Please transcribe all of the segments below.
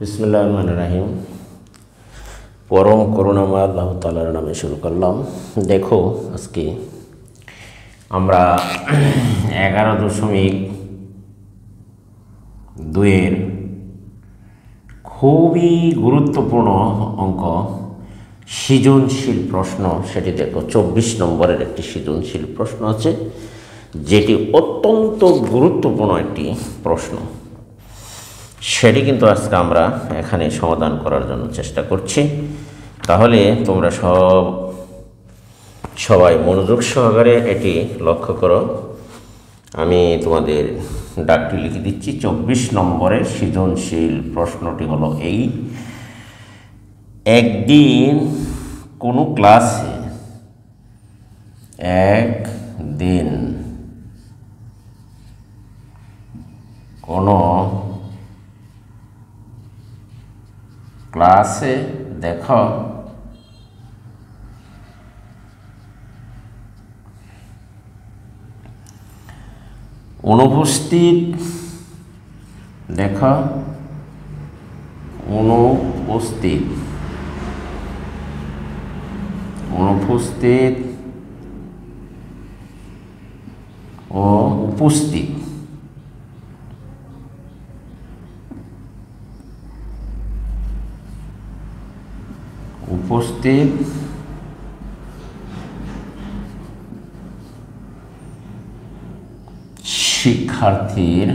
বিসমিল্লাহির রহমানির রহিম। পরম করুণাময় আল্লাহ তাআলার নামে শুরু করলাম। দেখো, আজকে আমরা 11.2-এর খুবই গুরুত্বপূর্ণ অঙ্ক সৃজনশীল প্রশ্ন, সেটি দেখো 24 নম্বরের একটি সৃজনশীল প্রশ্ন আছে, যেটি অত্যন্ত গুরুত্বপূর্ণ একটি প্রশ্ন। সেটি কিন্তু আজকে আমরা এখানে সমাধান করার জন্য চেষ্টা করছি। তাহলে তোমরা সবাই মনোযোগ সহকারে এটি লক্ষ্য করো। আমি তোমাদের ডাকটি লিখে দিচ্ছি। 24 নম্বরের সৃজনশীল প্রশ্নটি হলো এই: একদিন কোনো ক্লাসে দেখো অনুপস্থিত ও উপস্থিত শিক্ষার্থীর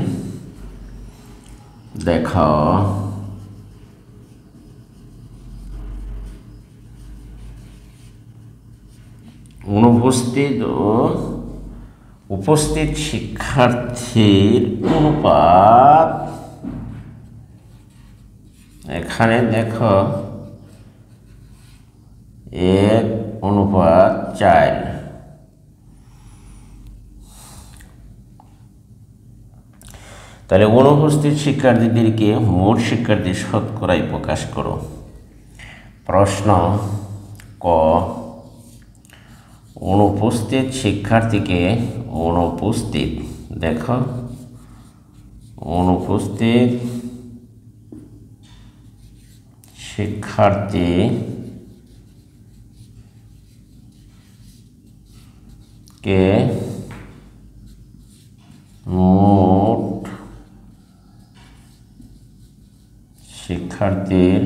অনুপস্থিত ও উপস্থিত শিক্ষার্থীর অনুপাত এখানে দেখো 1:4। তাহলে অনুপস্থিত শিক্ষার্থীদেরকে মোট শিক্ষার্থীর শতকরায় প্রকাশ করো। প্রশ্ন ক, অনুপস্থিত শিক্ষার্থীকে অনুপস্থিত শিক্ষার্থী কে মোট শিক্ষার্থীর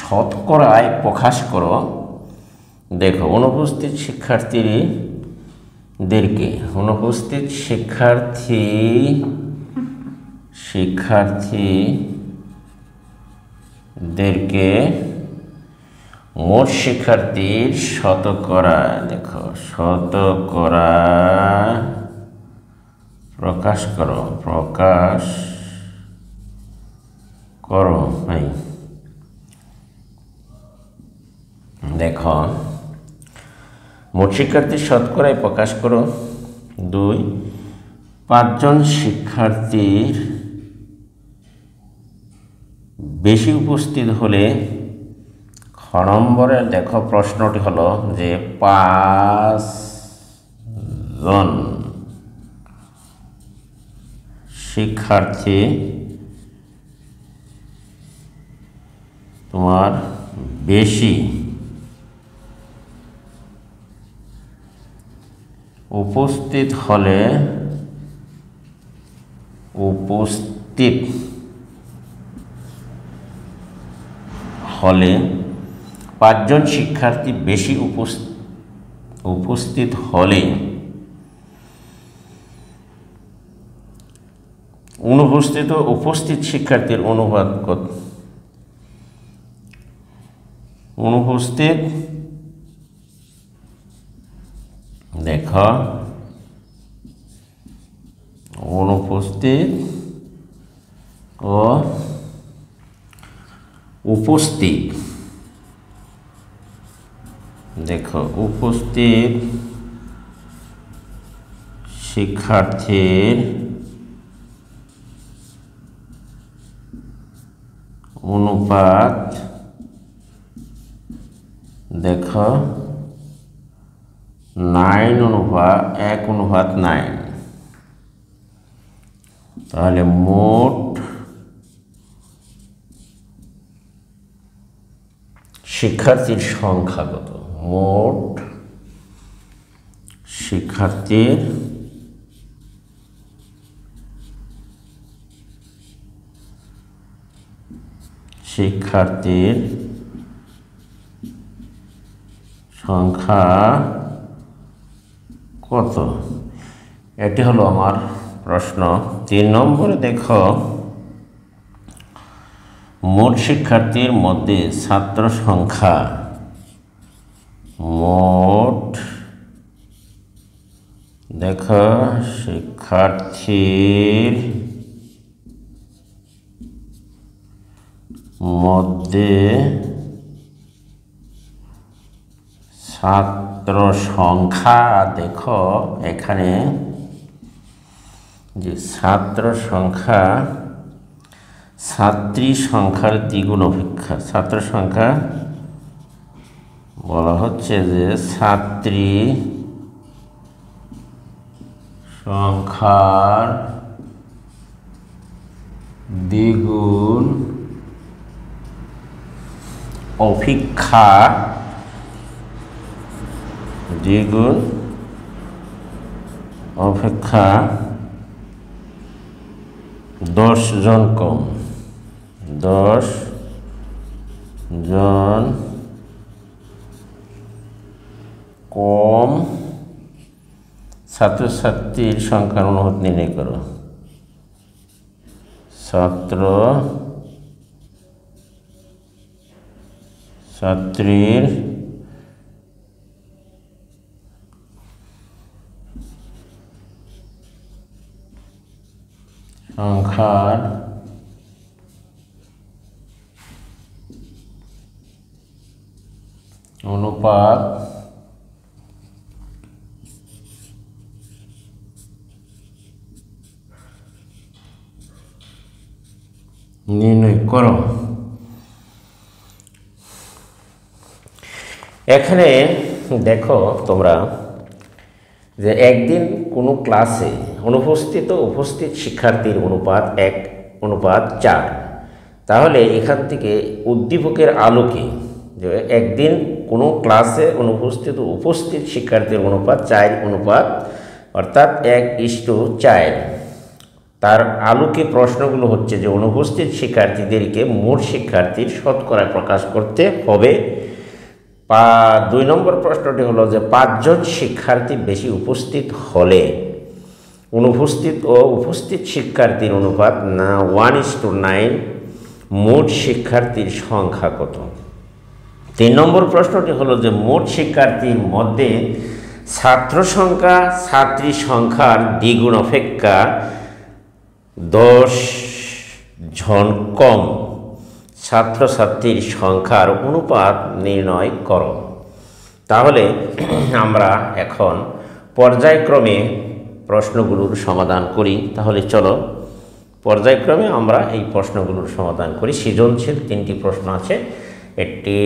শতকরায় প্রকাশ করো। দেখো, অনুপস্থিত শিক্ষার্থীদেরকে মোট শিক্ষার্থীর শতকরা প্রকাশ করো। দেখো, মোট শিক্ষার্থীর শতকরায় প্রকাশ করো। 2, 5 জন শিক্ষার্থীর বেশি উপস্থিত হলে খ নম্বরের দেখো প্রশ্নটি হলো যে 5 জন শিক্ষার্থী তোমার বেশি উপস্থিত হলে 5 জন শিক্ষার্থী বেশি উপস্থিত হলে অনুপস্থিত ও উপস্থিত শিক্ষার্থীর অনুপাত কত? অনুপস্থিত ও উপস্থিত উপস্থিত শিক্ষার্থীর অনুপাত 9:1:9। তাহলে মোট শিক্ষার্থীর সংখ্যা কত? মোট শিক্ষার্থীর সংখ্যা কত? এটি হলো আমার প্রশ্ন। 3 নম্বরে দেখো, মোট শিক্ষার্থীর মধ্যে ছাত্র সংখ্যা, মোট দেখো শিক্ষার্থীর মধ্যে ছাত্র সংখ্যা, দেখো এখানে যে ছাত্র সংখ্যা ছাত্রী সংখ্যার দ্বিগুণ অপেক্ষা, ছাত্র সংখ্যা বলা হচ্ছে যে ছাত্রী সংখ্যার দ্বিগুণ অপেক্ষা 10 জন কম, 10 জন কম ছাত্রছাত্রীর সংখ্যার অনুপাত নির্ণয় করো। ছাত্রীর সংখ্যার অনুপাত নির্ণয় করো। এখানে দেখো তোমরা যে একদিন কোনো ক্লাসে অনুপস্থিত উপস্থিত শিক্ষার্থীর অনুপাত 1:4, তাহলে এখান থেকে উদ্দীপকের আলোকে যে একদিন কোনো ক্লাসে উপস্থিত শিক্ষার্থীর অনুপাত 4 অর্থাৎ 1:4, তার আলোকে প্রশ্নগুলো হচ্ছে যে অনুপস্থিত শিক্ষার্থীদেরকে মোট শিক্ষার্থীর শতকরা প্রকাশ করতে হবে। 2 নম্বর প্রশ্নটি হলো যে 5 জন শিক্ষার্থী বেশি উপস্থিত হলে অনুপস্থিত ও উপস্থিত শিক্ষার্থীর অনুপাত 1:9, মোট শিক্ষার্থীর সংখ্যা কত? 3 নম্বর প্রশ্নটি হলো যে মোট শিক্ষার্থীর মধ্যে ছাত্র সংখ্যা ছাত্রী সংখ্যার দ্বিগুণ অপেক্ষা 10 জন কম ছাত্রছাত্রীর সংখ্যার অনুপাত নির্ণয় করো। তাহলে আমরা এখন পর্যায়ক্রমে প্রশ্নগুলোর সমাধান করি। তাহলে চলো পর্যায়ক্রমে আমরা এই প্রশ্নগুলোর সমাধান করি। সৃজনশীল 3টি প্রশ্ন আছে। এটি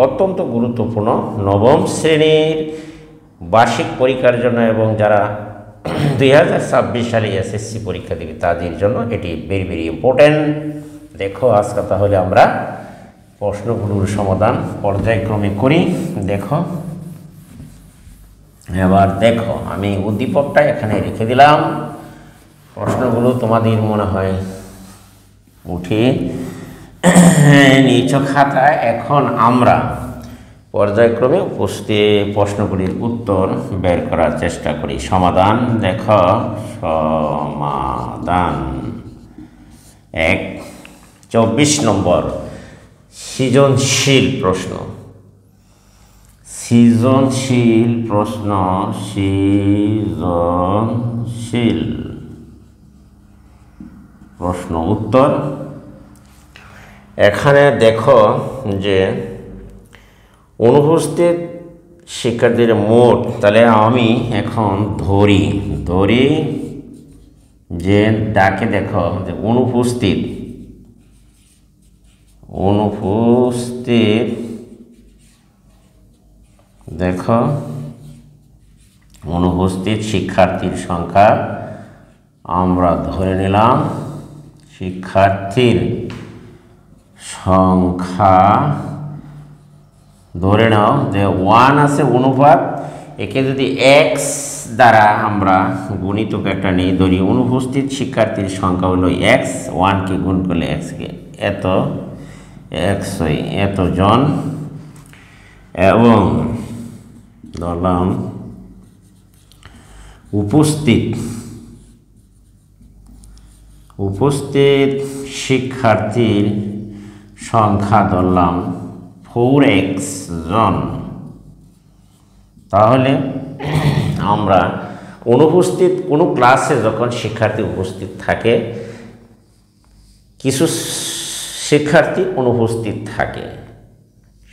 অত্যন্ত গুরুত্বপূর্ণ নবম শ্রেণীর বার্ষিক পরীক্ষার জন্য এবং যারা 2026 সালে এসএসসি পরীক্ষা দেবে তাদের জন্য এটি ভেরি ভেরি ইম্পর্টেন্ট। দেখো আজকে তাহলে আমরা প্রশ্নগুলোর সমাধান পর্যায়ক্রমে করি। দেখো এবার দেখো, আমি উদ্দীপকটা এখানে রেখে দিলাম, প্রশ্নগুলো তোমাদের মনে হয় উঠে নিচ খাতায়। এখন আমরা পর্যায়ক্রমে উপস্থিত প্রশ্নগুলির উত্তর বের করার চেষ্টা করি। সমাধান দেখো, সমাধান 1, 24 নম্বর সৃজনশীল প্রশ্ন। সৃজনশীল প্রশ্ন, সৃজনশীল প্রশ্ন উত্তর। এখানে দেখো যে অনুপস্থিত শিক্ষার্থীর মোট, তাহলে আমি এখন ধরি যে ডাকে দেখো যে অনুপস্থিত দেখো অনুপস্থিত শিক্ষার্থীর সংখ্যা আমরা ধরে নিলাম শিক্ষার্থীর সংখ্যা, ধরে নাও যে 1 আছে অনুপাত, একে যদি x দ্বারা আমরা গুণিতক একটা নিই, ধরি অনুপস্থিত শিক্ষার্থীর সংখ্যা হলো x, 1কে গুণ করলে x-কে এতজন, এবং ধরলাম উপস্থিত শিক্ষার্থীর সংখ্যা ধরলাম 4x জন। তাহলে আমরা অনুপস্থিত কোনো ক্লাসে যখন শিক্ষার্থী উপস্থিত থাকে, কিছু শিক্ষার্থী অনুপস্থিত থাকে,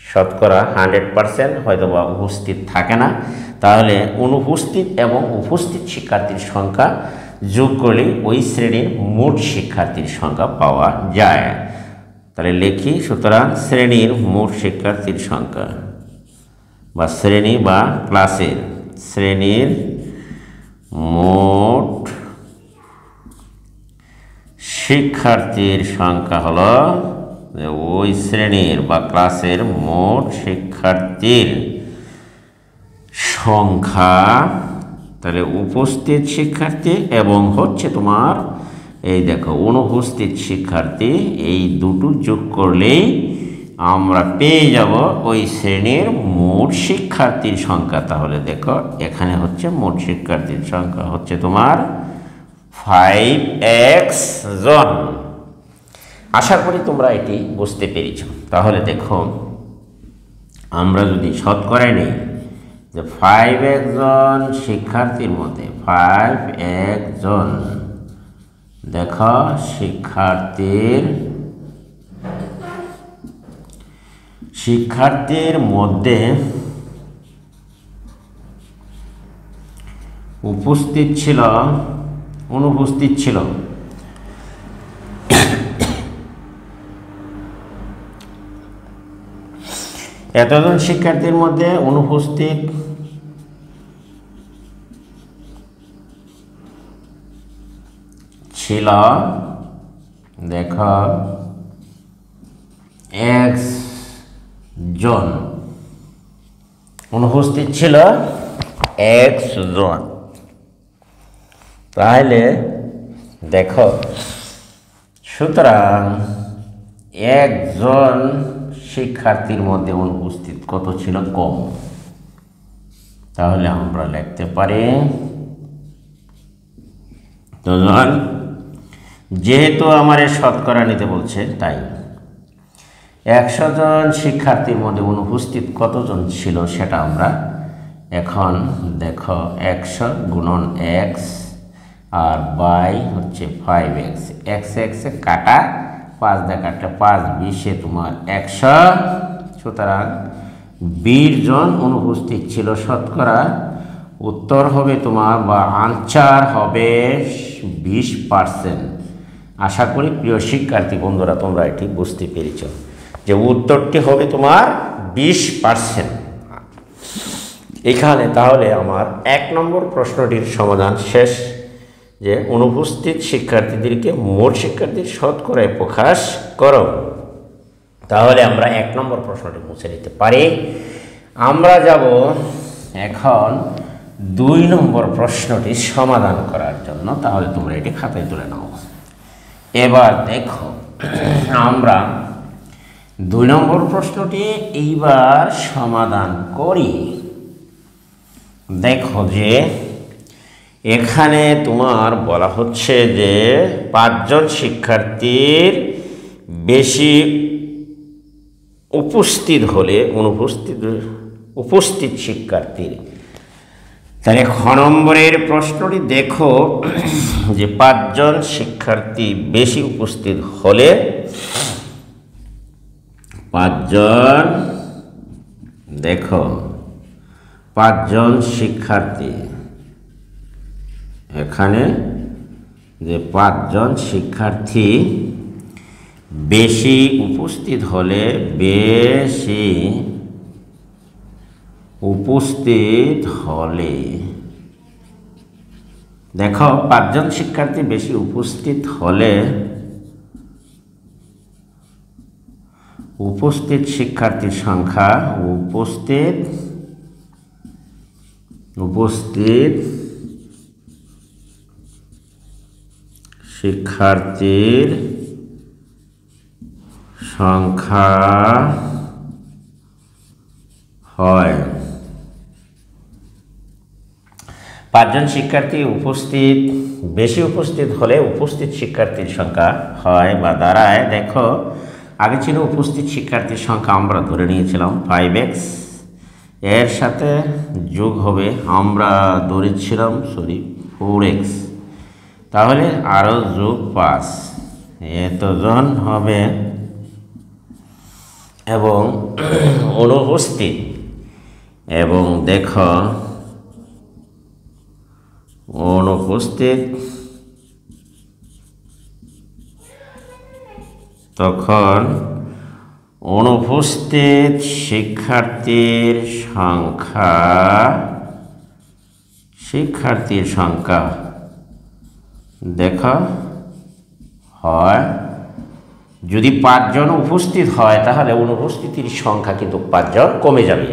শতকরা 100% হয়তো বা উপস্থিত থাকে না, তাহলে অনুপস্থিত এবং উপস্থিত শিক্ষার্থীর সংখ্যা যোগ করলে ওই শ্রেণীর মোট শিক্ষার্থীর সংখ্যা পাওয়া যায়। তাহলে লিখি, সুতরাং শ্রেণীর মোট শিক্ষার্থীর সংখ্যা বা শ্রেণী বা ক্লাসের শ্রেণীর মোট শিক্ষার্থীর সংখ্যা হলো ওই শ্রেণীর বা ক্লাসের মোট শিক্ষার্থীর সংখ্যা। তাহলে উপস্থিত শিক্ষার্থী এবং হচ্ছে তোমার এই দেখো অনুপস্থিত শিক্ষার্থী, এই দুটো যোগ করলেই আমরা পেয়ে যাব ওই শ্রেণীর মোট শিক্ষার্থীর সংখ্যা। তাহলে দেখো এখানে হচ্ছে মোট শিক্ষার্থীর সংখ্যা হচ্ছে তোমার 5x জন। আশা করি তোমরা এটি বুঝতে পেরেছ। তাহলে দেখো আমরা যদি শতকরায় নেই যে 5x জন শিক্ষার্থীর মধ্যে 5x জন, দেখো শিক্ষার্থীর মধ্যে উপস্থিত ছিল, অনুপস্থিত ছিল এতজন শিক্ষার্থীর মধ্যে অনুপস্থিত ছিল দেখো x জন, অনুপস্থিত ছিল x জন। তাহলে দেখো সুতরাং একজন শিক্ষার্থীর মধ্যে অনুপস্থিত কত ছিল? কম। তাহলে আমরা লিখতে পারি দুজন, যেহেতু আমার শতকরা নিতে বলছে তাই 100 জন শিক্ষার্থীর মধ্যে অনুপস্থিত কতজন ছিল সেটা আমরা এখন দেখো 100 গুণন x আর বাই হচ্ছে 5x, x কাটা 5 দিয়ে কাটলে 5 20 তোমার 100। সুতরাং 20 জন অনুপস্থিত ছিল শতকরা। উত্তর হবে তোমার বা আনসার হবে 20%। আশা করি প্রিয় শিক্ষার্থী বন্ধুরা তোমরা এটি বুঝতে পেরেছ যে উত্তরটি হবে তোমার 20% এখানে। তাহলে আমার 1 নম্বর প্রশ্নটির সমাধান শেষ, যে অনুপস্থিত শিক্ষার্থীদেরকে মোট শিক্ষার্থীর শতকরায় প্রকাশ করো। তাহলে আমরা 1 নম্বর প্রশ্নটি মুছে নিতে পারি। আমরা যাব এখন 2 নম্বর প্রশ্নটি সমাধান করার জন্য। তাহলে তোমরা এটি খাতায় তুলে নাও। এবার দেখো আমরা 2 নম্বর প্রশ্নটি এইবার সমাধান করি। দেখো যে এখানে তোমার বলা হচ্ছে যে 5 জন শিক্ষার্থীর বেশি উপস্থিত হলে উপস্থিত শিক্ষার্থীর, তাহলে খ নম্বরের প্রশ্নটি দেখো যে 5 জন শিক্ষার্থী বেশি উপস্থিত হলে 5 জন, দেখো 5 জন শিক্ষার্থী, এখানে যে 5 জন শিক্ষার্থী বেশি উপস্থিত হলে, বেশি উপস্থিত হলে দেখো 5 জন শিক্ষার্থী বেশি উপস্থিত হলে উপস্থিত শিক্ষার্থীর সংখ্যা উপস্থিত শিক্ষার্থীর সংখ্যা হয় 5 জন শিক্ষার্থী বেশি উপস্থিত হলে উপস্থিত শিক্ষার্থীর সংখ্যা হয় বা দাঁড়ায়। দেখো আগে ছিল উপস্থিত শিক্ষার্থীর সংখ্যা আমরা ধরে নিয়েছিলাম 5x, এর সাথে যোগ হবে আমরা ধরেছিলাম 4x, তাহলে আরও যোগ 5, এতজন হবে। এবং অনুপস্থিত, এবং দেখো অনুপস্থিত তখন অনুপস্থিত শিক্ষার্থীর সংখ্যা দেখা হয়। যদি 5 জন উপস্থিত হয় তাহলে অনুপস্থিতির সংখ্যা কিন্তু 5 জন কমে যাবে।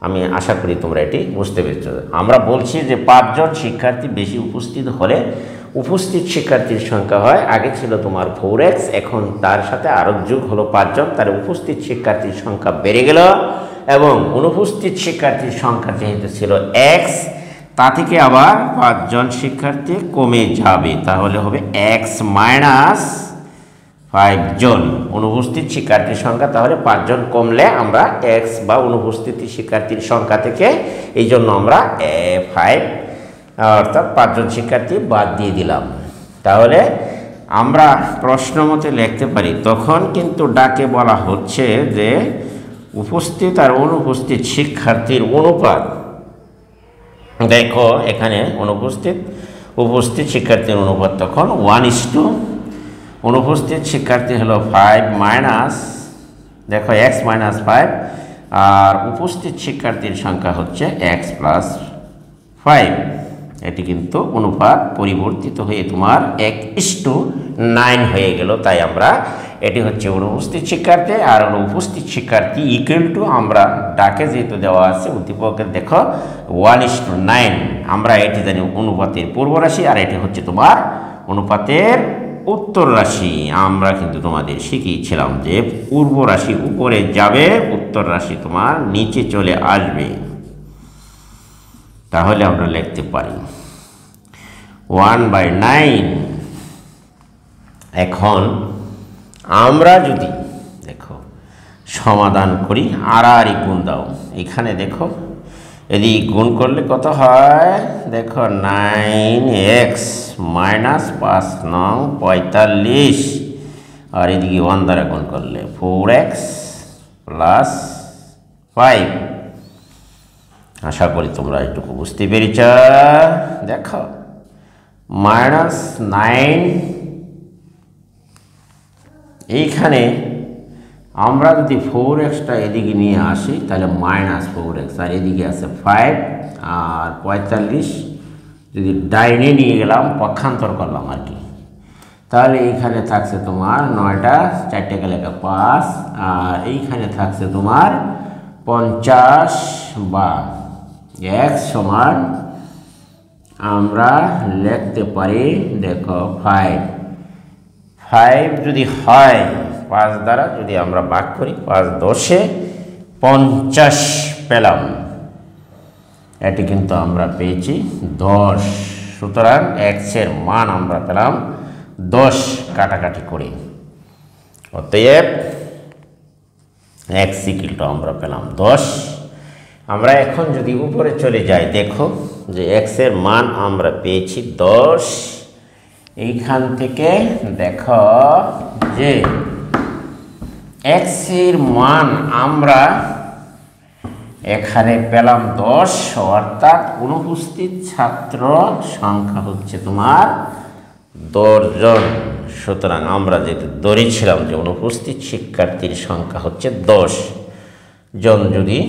আমি আশা করি তোমরা এটি বুঝতে পেরেছ। আমরা বলছি যে 5 জন শিক্ষার্থী বেশি উপস্থিত হলে উপস্থিত শিক্ষার্থীর সংখ্যা হয়, আগে ছিল তোমার 4x, এখন তার সাথে আরও যোগ হলো 5 জন, তার উপস্থিত শিক্ষার্থীর সংখ্যা বেড়ে গেল। এবং অনুপস্থিত শিক্ষার্থীর সংখ্যা যেহেতু ছিল x, তা থেকে আবার 5 জন শিক্ষার্থী কমে যাবে, তাহলে হবে x মাইনাস 5 জন অনুপস্থিত শিক্ষার্থীর সংখ্যা। তাহলে 5 জন কমলে আমরা x বা অনুপস্থিত শিক্ষার্থীর সংখ্যা থেকে এই জন্য আমরা 5 অর্থাৎ 5 জন শিক্ষার্থী বাদ দিয়ে দিলাম। তাহলে আমরা প্রশ্ন মতে লিখতে পারি, তখন কিন্তু ডাকে বলা হচ্ছে যে উপস্থিত আর অনুপস্থিত শিক্ষার্থীর অনুপাত। দেখো এখানে উপস্থিত শিক্ষার্থীর অনুপাত তখন 1:, অনুপস্থিত শিক্ষার্থী হলো 5 মাইনাস, দেখো x মাইনাস 5, আর উপস্থিত শিক্ষার্থীর সংখ্যা হচ্ছে x প্লাস 5। এটি কিন্তু অনুপাত পরিবর্তিত হয়ে তোমার 1:9 হয়ে গেল। তাই আমরা এটি হচ্ছে অনুপস্থিত শিক্ষার্থী আর অনুপস্থিত শিক্ষার্থী ইকুয়াল টু, আমরা ডাকে যেহেতু দেওয়া আছে উদ্দীপকের দেখো 1:9, আমরা এটি জানি অনুপাতের পূর্ব রাশি, আর এটি হচ্ছে তোমার অনুপাতের উত্তর রাশি। আমরা কিন্তু তোমাদের শিখিয়েছিলাম যে পূর্ব রাশি উপরে যাবে, উত্তর রাশি তোমার নিচে চলে আসবে। তাহলে আমরা লিখতে পারি 1/9। এখন আমরা যদি দেখো সমাধান করি, আর গুণ দাও, এখানে দেখো এদিকে গুণ করলে কত হয়, দেখো 9x মাইনাস 5 নং 45, আর এদিকে 1 দ্বারা গুণ করলে 4x প্লাস 5। আশা করি তোমরা এটুকু বুঝতে পেরেছ। দেখো -9, এইখানে আমরা যদি 4xটা এদিকে নিয়ে আসি তাহলে -4x, আর এদিকে আছে 5 আর 45, যদি ডাইনে নিয়ে গেলাম পক্ষান্তর করলাম আর কি, তাহলে এইখানে থাকছে তোমার 9টা 4টে গেলে 5, আর এইখানে থাকছে তোমার 50 বা x সমান আমরা লিখতে পারি, দেখো 5 যদি হয় 5 দ্বারা যদি আমরা ভাগ করি, 5 10-এ 50 পেলাম, এটি কিন্তু আমরা পেয়েছি 10। সুতরাং x এর মান আমরা পেলাম 10 কাটাকাটি করে, অতএব x ইকুয়াল আমরা পেলাম 10। আমরা এখন যদি উপরে চলে যাই, দেখো যে x এর মান আমরা পেয়েছি 10। এইখান থেকে দেখো যে x এর মান আমরা এখানে পেলাম 10, অর্থাৎ অনুপস্থিত ছাত্র সংখ্যা হচ্ছে তোমার 10 জন। সুতরাং আমরা যেটা ধরেছিলাম যে অনুপস্থিত শিক্ষার্থীর সংখ্যা হচ্ছে 10 জন যদি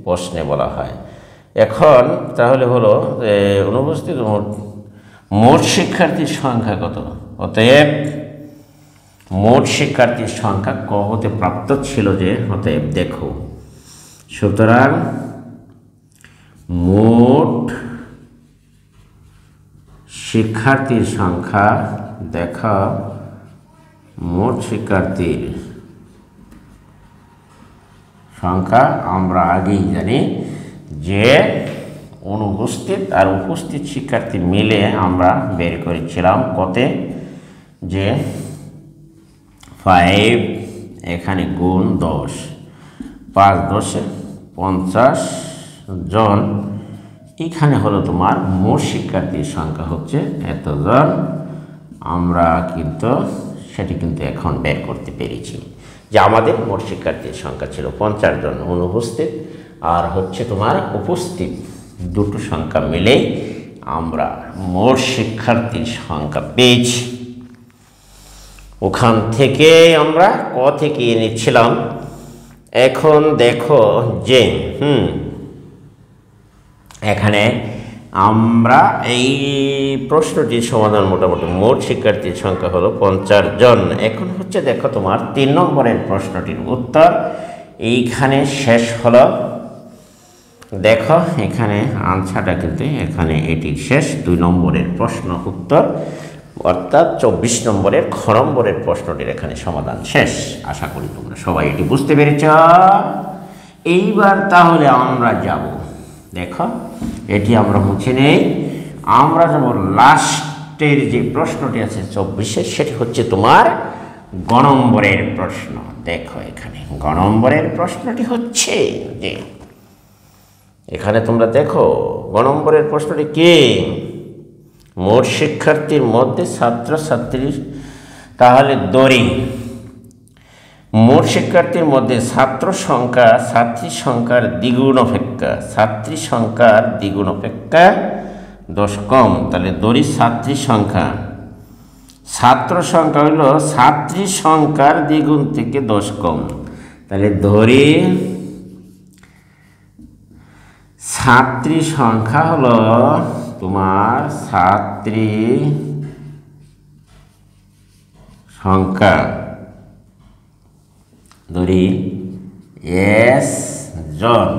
প্রশ্নে বলা হয়। এখন তাহলে হলো অনুপস্থিত মোট শিক্ষার্থীর সংখ্যা কত? অতএব মোট শিক্ষার্থীর সংখ্যা ক হতে প্রাপ্ত ছিল যে, অতএব দেখো, সুতরাং মোট শিক্ষার্থীর সংখ্যা দেখা, মোট শিক্ষার্থীর সংখ্যা আমরা আগেই জানি যে অনুপস্থিত আর উপস্থিত শিক্ষার্থী মিলে আমরা বের করেছিলাম কতে, যে 5 এখানে গুণ 10, 5 10 50 জন। এখানে হলো তোমার মোট শিক্ষার্থীর সংখ্যা হচ্ছে এতজন। আমরা কিন্তু সেটি কিন্তু এখন বের করতে পেরেছি যে আমাদের মোট শিক্ষার্থীর সংখ্যা ছিল 50 জন, অনুপস্থিত আর হচ্ছে তোমার উপস্থিত দুটো সংখ্যা মিলেই আমরা মোট শিক্ষার্থীর সংখ্যা পেয়েছি। ওখান থেকে আমরা ক থেকে এনেছিলাম। এখন দেখো যে এখানে আমরা এই প্রশ্নটির সমাধান মোটামুটি মোট শিক্ষার্থীর সংখ্যা হলো 50 জন। এখন হচ্ছে দেখো তোমার 3 নম্বরের প্রশ্নটির উত্তর এইখানে শেষ হলো। দেখো এখানে আনসারটা কিন্তু এখানে এটির শেষ, 2 নম্বরের প্রশ্ন উত্তর, অর্থাৎ 24 নম্বরের খ নম্বরের প্রশ্নটির এখানে সমাধান শেষ। আশা করি তোমরা সবাই এটি বুঝতে পেরেছ। এইবার তাহলে আমরা যাব, দেখো এটি আমরা মুছে নেই, আমরা যাব লাস্টের যে প্রশ্নটি আছে 24-এর, সেটি হচ্ছে তোমার গ নম্বরের প্রশ্ন। দেখো এখানে গ নম্বরের প্রশ্নটি হচ্ছে যে, এখানে তোমরা দেখো গ নম্বরের প্রশ্নটি কি, মোট শিক্ষার্থীর মধ্যে ছাত্রছাত্রী, তাহলে দড়ি মোট শিক্ষার্থীর মধ্যে ছাত্র সংখ্যা ছাত্রী সংখ্যার দ্বিগুণ অপেক্ষা, ছাত্রী সংখ্যার দ্বিগুণ অপেক্ষা 10 কম, তাহলে দড়ি ছাত্রী সংখ্যা, ছাত্র সংখ্যা হইল ছাত্রী সংখ্যার দ্বিগুণ থেকে 10 কম, তাহলে ধরি ছাত্রী সংখ্যা হলো তোমার ছাত্রী সংখ্যা ধরি এস জন,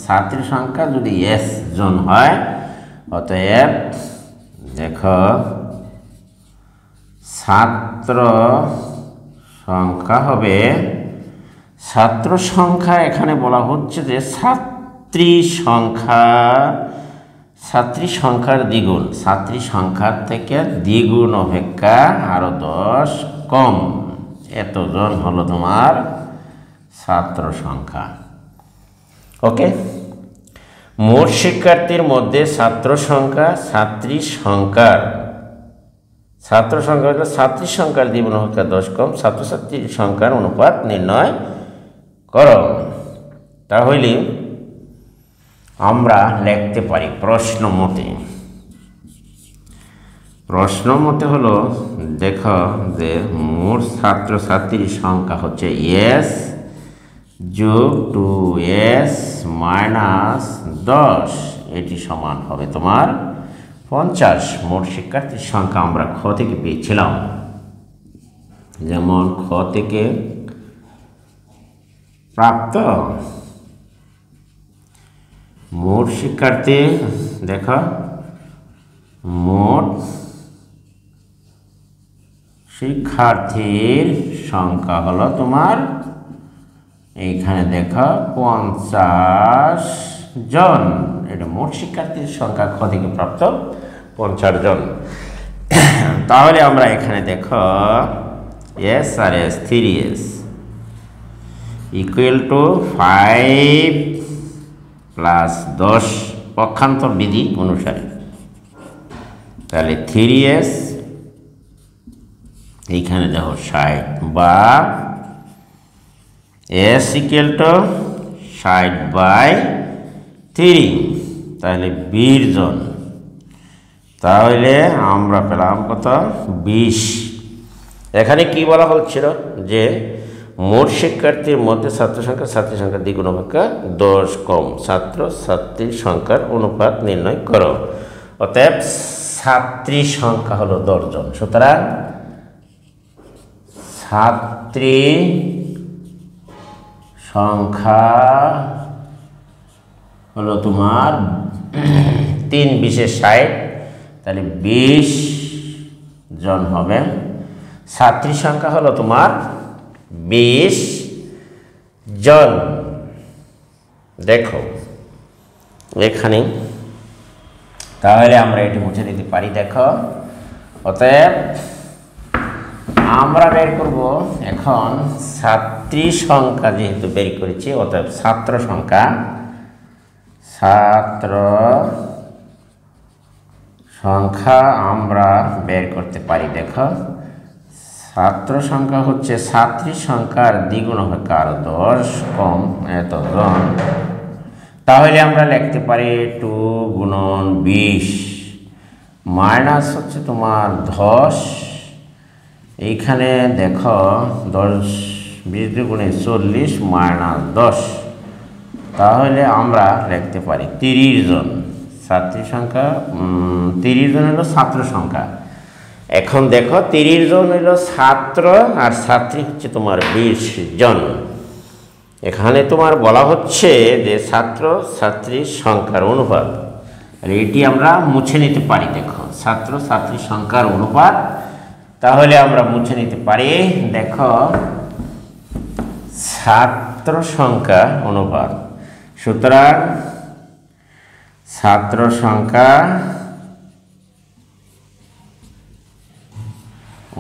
ছাত্রী সংখ্যা যদি এস জন হয়, অতএব দেখো ছাত্র সংখ্যা হবে, ছাত্র সংখ্যা এখানে বলা হচ্ছে যে ছাত্রী সংখ্যার দ্বিগুণ, ছাত্রী সংখ্যার থেকে দ্বিগুণ অপেক্ষা আরো 10 কম, এতজন হলো তোমার ছাত্র সংখ্যা। ওকে, মোট শিক্ষার্থীর মধ্যে ছাত্র সংখ্যা ছাত্রী সংখ্যার, ছাত্র সংখ্যা হলো ছাত্রী সংখ্যার দ্বিগুণ অপেক্ষা 10 কম, ছাত্রছাত্রীর সংখ্যার অনুপাত নির্ণয় করো। তাহলে আমরা লিখতে পারি প্রশ্ন মতে হলো, দেখো যে মোট ছাত্রছাত্রীর সংখ্যা হচ্ছে এস যোগ 2s মাইনাস 10, এটি সমান হবে তোমার 50। মোট শিক্ষার্থীর সংখ্যা আমরা খ থেকে পেয়েছিলাম, যেমন খ থেকে প্রাপ্ত মোট শিক্ষার্থী, দেখো মোট শিক্ষার্থীর সংখ্যা হলো তোমার এইখানে দেখো 50 জন, এটা মোট শিক্ষার্থীর সংখ্যা খ থেকে প্রাপ্ত 50 জন। তাহলে আমরা এখানে দেখো এস আর S 3s equal to 5 plus 10 পক্ষান্তর বিধি অনুসারে, তাহলে 3s এইখানে দেখো 60 বা s ইকুয়াল টু 60/3, তাহলে 20 জন। তাহলে আমরা পেলাম কত, 20। এখানে কি বলা হচ্ছিল যে মোট শিক্ষার্থীর মধ্যে ছাত্র সংখ্যা ছাত্রী সংখ্যার দ্বিগুণ অপেক্ষা 10 কম, ছাত্র ছাত্রীর সংখ্যার অনুপাত নির্ণয় করো। অতএব ছাত্রী সংখ্যা হলো 10 জন। সুতরাং ছাত্রী সংখ্যা হলো তোমার 3 বিশেষ 60, তাহলে 20 জন হবে। ছাত্রী সংখ্যা হলো তোমার 20 জন। দেখো এখানে, তাহলে আমরা এটি মুছে নিতে পারি। দেখো অতএব আমরা বের করব এখন ছাত্রী সংখ্যা, যেহেতু বের করেছি অতএব ছাত্র সংখ্যা আমরা বের করতে পারি। দেখো ছাত্র সংখ্যা হচ্ছে ছাত্রী সংখ্যার দ্বিগুণ হবে কার 10 কম এতজন। তাহলে আমরা লিখতে পারি 2 গুণন 20 মাইনাস হচ্ছে তোমার 10। এইখানে দেখো 10 20 দুগুণে 40 মাইনাস 10, তাহলে আমরা লিখতে পারি 30 জন। ছাত্রী সংখ্যা 30 জন হলো ছাত্র সংখ্যা। এখন দেখো 30 জন হলো ছাত্র আর ছাত্রী হচ্ছে তোমার 20 জন। এখানে তোমার বলা হচ্ছে যে ছাত্র ছাত্রীর সংখ্যার অনুপাত, আর এটি আমরা মুছে নিতে পারি। দেখো ছাত্র ছাত্রী সংখ্যার অনুপাত, তাহলে আমরা মুছে নিতে পারি। দেখো ছাত্র সংখ্যা অনুপাত, সুতরাং ছাত্র সংখ্যা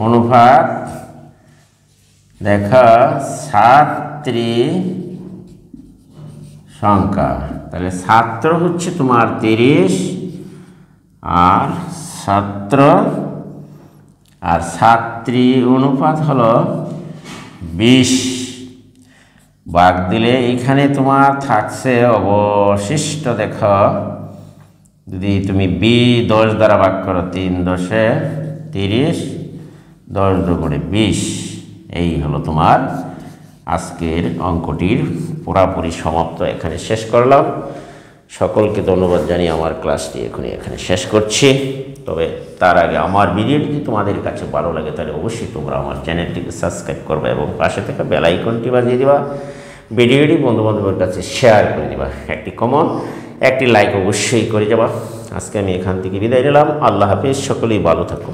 অনুপাত দেখো ছাত্রী সংখ্যা, তাহলে ছাত্র হচ্ছে তোমার 30 আর ছাত্রী অনুপাত হলো 20 ভাগ দিলে এখানে তোমার থাকছে অবশিষ্ট। দেখো যদি তুমি 10 দ্বারা ভাগ করো 3 10 30, 10 দুগুণে 20, এই হলো তোমার আজকের অঙ্কটির পুরাপুরি সমাপ্ত। এখানে শেষ করলাম। সকলকে ধন্যবাদ জানিয়ে আমার ক্লাসটি এখানে শেষ করছি। তবে তার আগে আমার ভিডিওটি যদি তোমাদের কাছে ভালো লাগে তাহলে অবশ্যই তোমরা আমার চ্যানেলটিকে সাবস্ক্রাইব করবে এবং পাশে থেকে বেল আইকনটি বাজিয়ে দিবা। ভিডিওটি বন্ধুবান্ধবের কাছে শেয়ার করে দিবা। একটি লাইক অবশ্যই করে যাবা। আজকে আমি এখান থেকে বিদায় নিলাম। আল্লাহ হাফেজ, সকলেই ভালো থাকো।